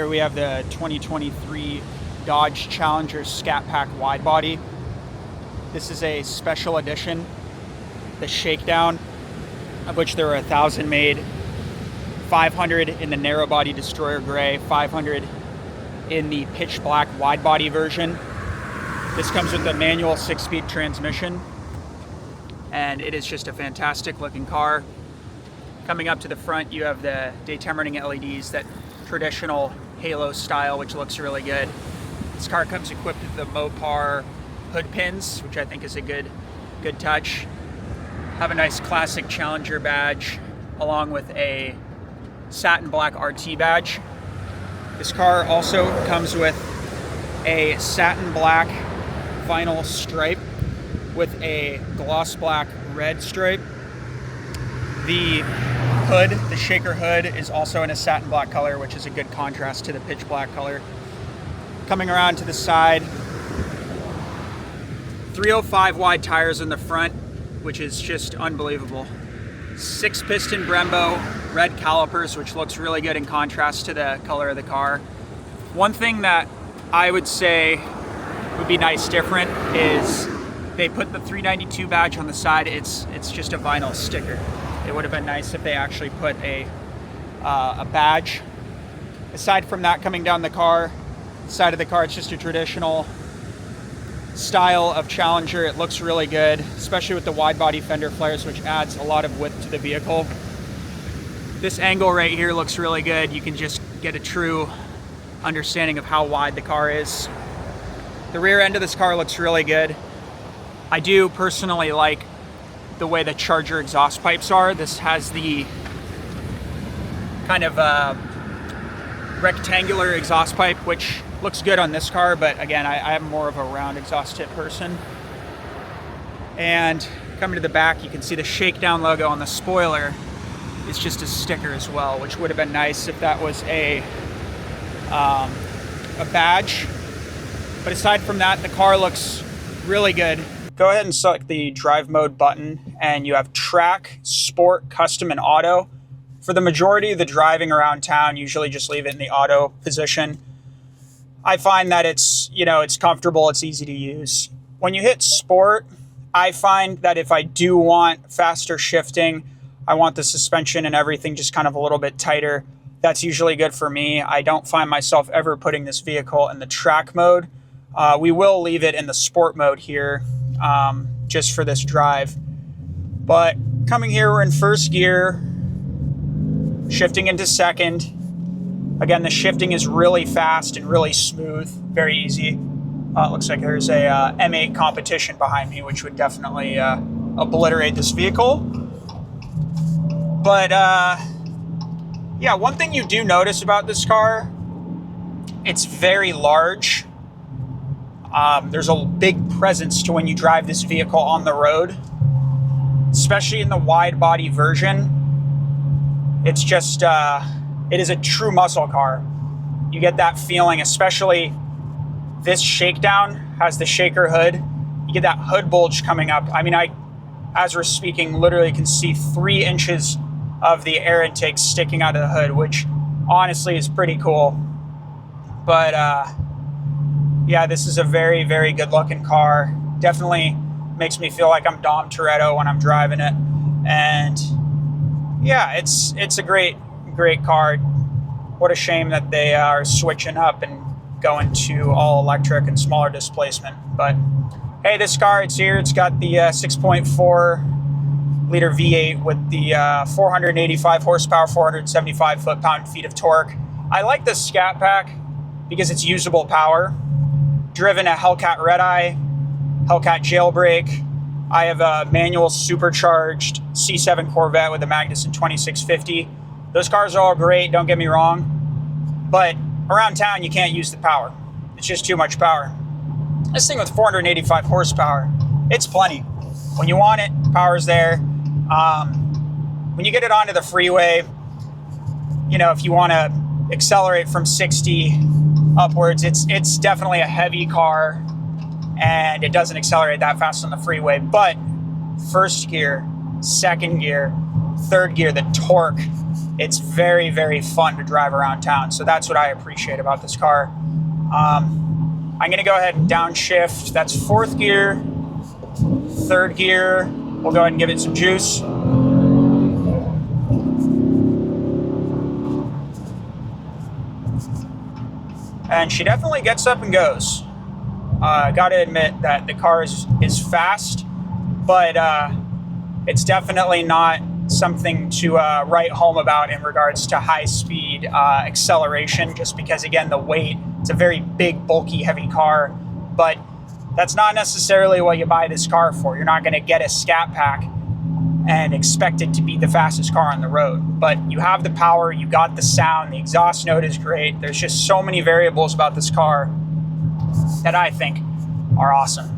here we have the 2023 Dodge Challenger Scat Pack Widebody. This is a special edition, the Shakedown, of which there were 1,000 made, 500 in the narrow body Destroyer Gray, 500 in the pitch black widebody version. This comes with a manual 6-speed transmission, and it is just a fantastic looking car. Coming up to the front, you have the daytime running LEDs, that traditional halo style, which looks really good. This car comes equipped with the Mopar hood pins, which I think is a good touch. Have a nice classic Challenger badge, along with a satin black RT badge. This car also comes with a satin black vinyl stripe with a gloss black red stripe. The hood, the shaker hood, is also in a satin black color, which is a good contrast to the pitch black color. Coming around to the side, 305 wide tires in the front, which is just unbelievable. 6-piston Brembo red calipers, which looks really good in contrast to the color of the car. One thing that I would say would be nice different is they put the 392 badge on the side. It's just a vinyl sticker. It would have been nice if they actually put a badge. Aside from that, coming down the side of the car, it's just a traditional style of Challenger. It looks really good, especially with the wide body fender flares, which adds a lot of width to the vehicle. This angle right here looks really good. You can just get a true understanding of how wide the car is. The rear end of this car looks really good. I do personally like the way the Charger exhaust pipes are. This has the kind of rectangular exhaust pipe, which looks good on this car, but again, I am more of a round exhaust tip person. And coming to the back, you can see the Shakedown logo on the spoiler. It's just a sticker as well, which would have been nice if that was a badge. But aside from that, the car looks really good. Go ahead and select the drive mode button, and you have track, sport, custom, and auto. For the majority of the driving around town, usually just leave it in the auto position. I find that it's comfortable, it's easy to use. When you hit sport, I find that if I do want faster shifting, I want the suspension and everything just kind of a little bit tighter, that's usually good for me. I don't find myself ever putting this vehicle in the track mode. We will leave it in the sport mode here, just for this drive. But coming here, we're in first gear, shifting into second. Again, the shifting is really fast and really smooth, very easy. It looks like there's a M8 competition behind me, which would definitely obliterate this vehicle. But yeah, one thing you do notice about this car, it's very large. There's a big presence to when you drive this vehicle on the road, especially in the wide body version. It's just, it is a true muscle car. You get that feeling, especially this Shakedown has the shaker hood. You get that hood bulge coming up. I mean, as we're speaking, literally can see 3 inches of the air intake sticking out of the hood, which honestly is pretty cool. But yeah, this is a very, very good looking car. Definitely makes me feel like I'm Dom Toretto when I'm driving it. And yeah, it's a great car. What a shame that they are switching up and going to all electric and smaller displacement. But hey, this car, it's here. It's got the 6.4 liter V8 with the 485 horsepower, 475 foot-pound-feet of torque. I like the Scat Pack because it's usable power. Driven a Hellcat Red Eye, Hellcat Jailbreak. I have a manual supercharged C7 Corvette with a Magnuson 2650. Those cars are all great, don't get me wrong, but around town you can't use the power. It's just too much power. This thing with 485 horsepower, it's plenty. When you want it, power's there. When you get it onto the freeway, if you want to accelerate from 60 upwards, it's definitely a heavy car, and it doesn't accelerate that fast on the freeway. But first gear, second gear, third gear, the torque it's very, very fun to drive around town. So that's what I appreciate about this car. I'm going to go ahead and downshift. That's 4th gear, 3rd gear. We'll go ahead and give it some juice. And she definitely gets up and goes. I got to admit that the car is fast, but it's definitely not something to write home about in regards to high-speed acceleration, just because, again, the weight, it's a very big, bulky, heavy car, but that's not necessarily what you buy this car for. You're not going to get a Scat Pack and expect it to be the fastest car on the road. But you have the power, you got the sound, the exhaust note is great. There's just so many variables about this car that I think are awesome.